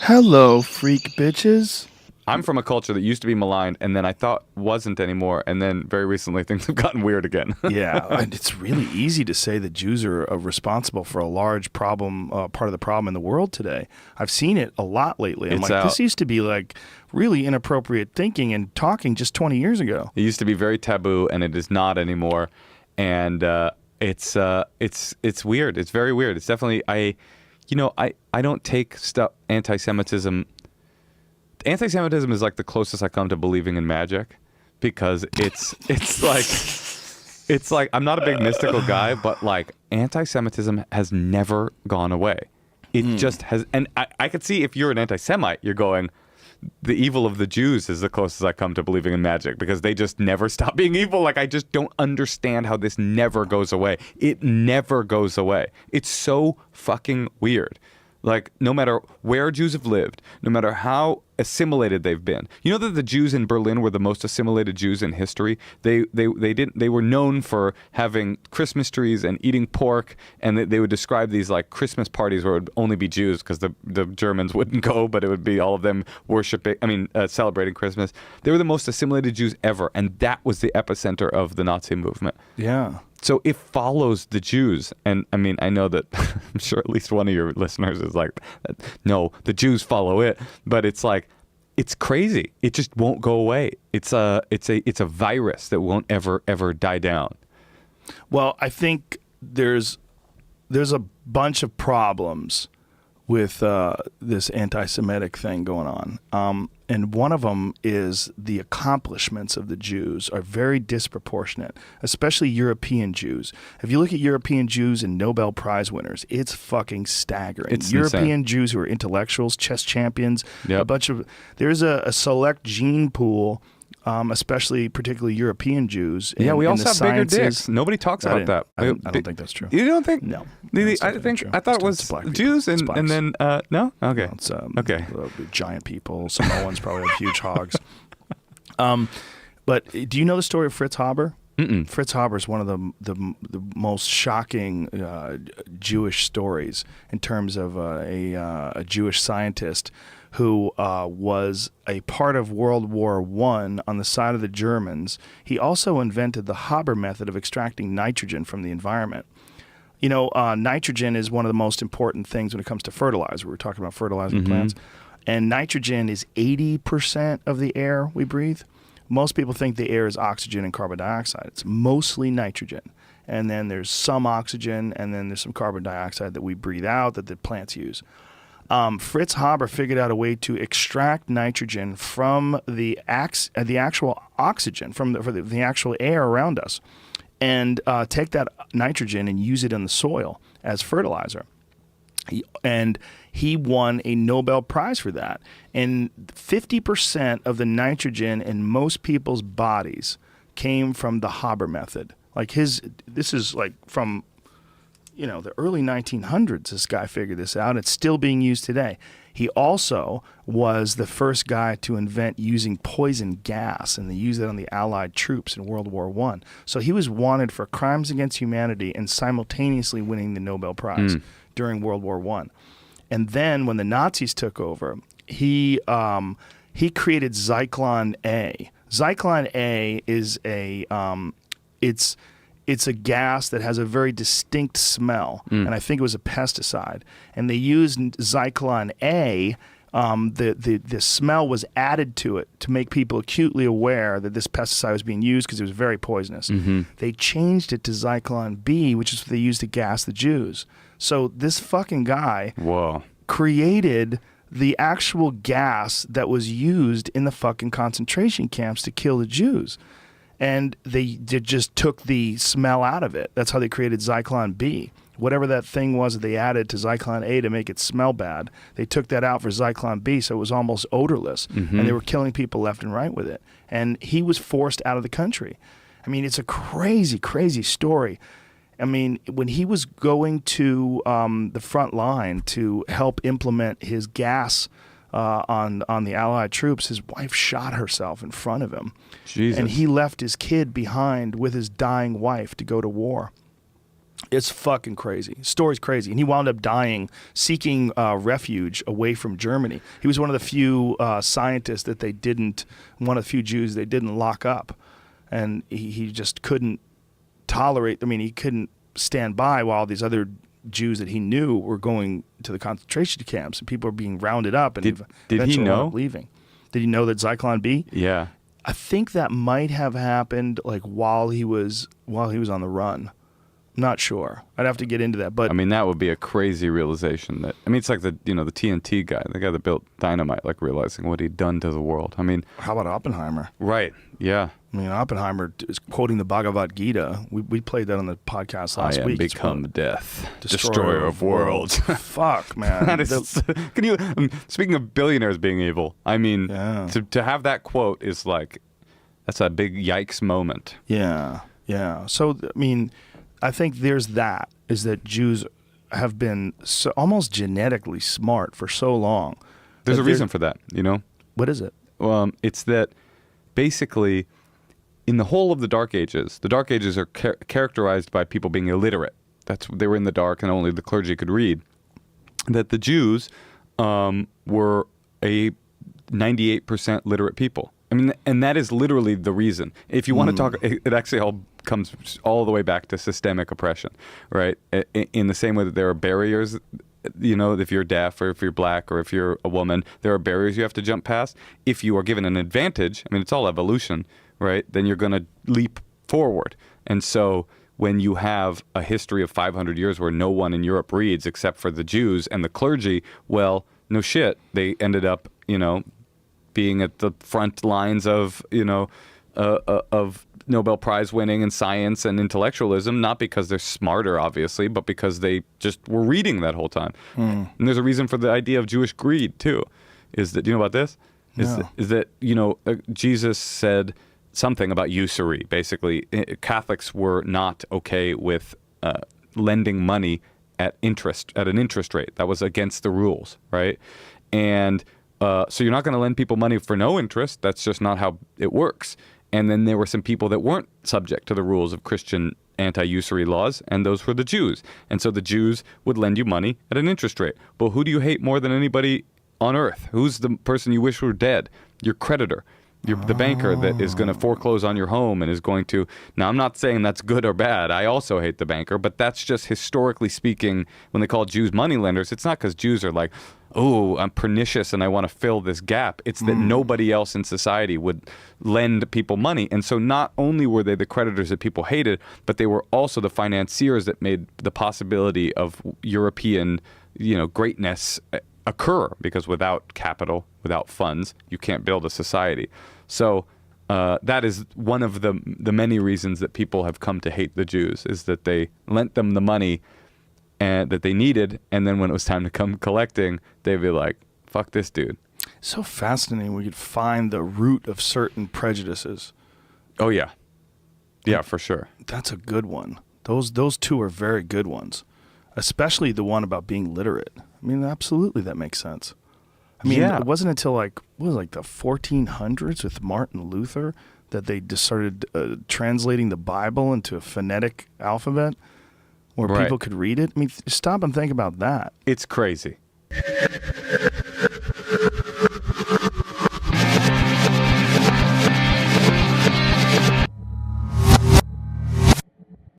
Hello, freak bitches. I'm from a culture that used to be maligned and then I thought wasn't anymore. And then very recently things have gotten weird again. Yeah, and it's really easy to say that Jews are responsible for a large problem, part of the problem in the world today. I've seen it a lot lately. I'm It's like, out. this used to be like really inappropriate thinking and talking just 20 years ago. It used to be very taboo and it is not anymore. And it's weird. It's very weird. It's definitely, I don't take stuff, anti-Semitism. Anti-Semitism is like the closest I come to believing in magic, because it's like I'm not a big mystical guy, but like anti-Semitism has never gone away. It just has, and I could see if you're an anti-Semite, you're going, the evil of the Jews is the closest I come to believing in magic, because they just never stop being evil. Like, I just don't understand how this never goes away. It never goes away. It's so fucking weird. Like, no matter where Jews have lived, no matter how assimilated they've been. You know that the Jews in Berlin were the most assimilated Jews in history? They were known for having Christmas trees and eating pork, and they would describe these like Christmas parties where it would only be Jews because the Germans wouldn't go, but it would be all of them celebrating Christmas. They were the most assimilated Jews ever, and that was the epicenter of the Nazi movement. Yeah. So it follows the Jews. And I mean, I know that I'm sure at least one of your listeners is like, no, the Jews follow it. But it's like, it's crazy. It just won't go away. It's a virus that won't ever die down. Well, I think there's a bunch of problems with this anti-Semitic thing going on. And one of them is the accomplishments of the Jews are very disproportionate, especially European Jews. If you look at European Jews and Nobel Prize winners, it's fucking staggering. It's European insane. Jews who are intellectuals, chess champions, Yep. There's a select gene pool, particularly European Jews. Yeah, we in also the have bigger sciences. dicks. Nobody talks about that. I don't think that's true. You don't think? No. I It's definitely true. I thought it It's was black people. Jews It's and blacks. then no? Okay. It's, Okay. Giant people. Samoans probably have huge hogs. But do you know the story of Fritz Haber? Mm-mm. Fritz Haber is one of the most shocking Jewish stories in terms of a Jewish scientist who was a part of World War I on the side of the Germans. He also invented the Haber method of extracting nitrogen from the environment. You know, nitrogen is one of the most important things when it comes to fertilizer. We're talking about fertilizing plants. And nitrogen is 80% of the air we breathe. Most people think the air is oxygen and carbon dioxide. It's mostly nitrogen. And then there's some oxygen, and then there's some carbon dioxide that we breathe out that the plants use. Fritz Haber figured out a way to extract nitrogen from the actual oxygen, from the actual air around us, and take that nitrogen and use it in the soil as fertilizer. He won a Nobel Prize for that. And 50% of the nitrogen in most people's bodies came from the Haber method. This is like from, the early 1900s, this guy figured this out. It's still being used today. He also was the first guy to invent using poison gas, and they used that on the Allied troops in World War I. So he was wanted for crimes against humanity and simultaneously winning the Nobel Prize during World War I. And then when the Nazis took over, he created Zyklon A. Zyklon A is it's a gas that has a very distinct smell, and I think it was a pesticide. And they used Zyklon A. The smell was added to it to make people acutely aware that this pesticide was being used because it was very poisonous. They changed it to Zyklon B, which is what they used to gas the Jews. So this fucking guy created the actual gas that was used in the fucking concentration camps to kill the Jews. And they just took the smell out of it. That's how they created Zyklon B. Whatever that thing was that they added to Zyklon A to make it smell bad, they took that out for Zyklon B, so it was almost odorless. And they were killing people left and right with it. And he was forced out of the country. I mean, it's a crazy, crazy story. I mean, when he was going to the front line to help implement his gas on the Allied troops, his wife shot herself in front of him. Jesus. And he left his kid behind with his dying wife to go to war. It's fucking crazy. Story's crazy. And he wound up dying, seeking refuge away from Germany. He was one of the few scientists that one of the few Jews they didn't lock up. And he just couldn't tolerate, he couldn't stand by while these other Jews that he knew were going to the concentration camps and people were being rounded up and did he know? Leaving. Did he know that Zyklon B? Yeah. I think that might have happened like while he was on the run. Not sure. I'd have to get into that, but that would be a crazy realization. That it's like the TNT guy, the guy that built dynamite, like realizing what he'd done to the world. How about Oppenheimer? Right? Yeah. Oppenheimer is quoting the Bhagavad Gita. We played that on the podcast last week. I am become death, destroyer of worlds. Fuck, man. That is. Can you? Speaking of billionaires being evil, yeah. to have that quote is like, that's a big yikes moment. Yeah. Yeah. So I think there's is that Jews have been almost genetically smart for so long. There's a reason for that, What is it? It's that basically in the whole of the Dark Ages are characterized by people being illiterate. They were in the dark and only the clergy could read. That the Jews were a 98% literate people. And that is literally the reason. If you want to talk, it actually all comes all the way back to systemic oppression, right? In the same way that there are barriers, if you're deaf or if you're black or if you're a woman, there are barriers you have to jump past. If you are given an advantage, it's all evolution, right? Then you're going to leap forward. And so when you have a history of 500 years where no one in Europe reads except for the Jews and the clergy, well, no shit, they ended up, being at the front lines of Nobel Prize winning in science and intellectualism, not because they're smarter, obviously, but because they just were reading that whole time. And there's a reason for the idea of Jewish greed too. Is that, do you know about this? Is that Jesus said something about usury. Basically, Catholics were not okay with lending money at an interest rate. That was against the rules, right? And so you're not going to lend people money for no interest. That's just not how it works. And then there were some people that weren't subject to the rules of Christian anti-usury laws, and those were the Jews. And so the Jews would lend you money at an interest rate. But who do you hate more than anybody on earth? Who's the person you wish were dead? Your creditor. The banker that is going to foreclose on your home and is going to... Now, I'm not saying that's good or bad. I also hate the banker, but that's just historically speaking, when they call Jews moneylenders, it's not because Jews are like, oh, I'm pernicious and I want to fill this gap. It's that nobody else in society would lend people money. And so not only were they the creditors that people hated, but they were also the financiers that made the possibility of European, greatness occur, because without capital, without funds, you can't build a society. So that is one of the many reasons that people have come to hate the Jews, is that they lent them the money that they needed, and then when it was time to come collecting, they'd be like, fuck this dude. So fascinating we could find the root of certain prejudices. Oh, yeah. Yeah, for sure. That's a good one. Those two are very good ones, especially the one about being literate. Absolutely, that makes sense. It wasn't until the 1400s with Martin Luther that they just started translating the Bible into a phonetic alphabet where people could read it. Stop and think about that. It's crazy.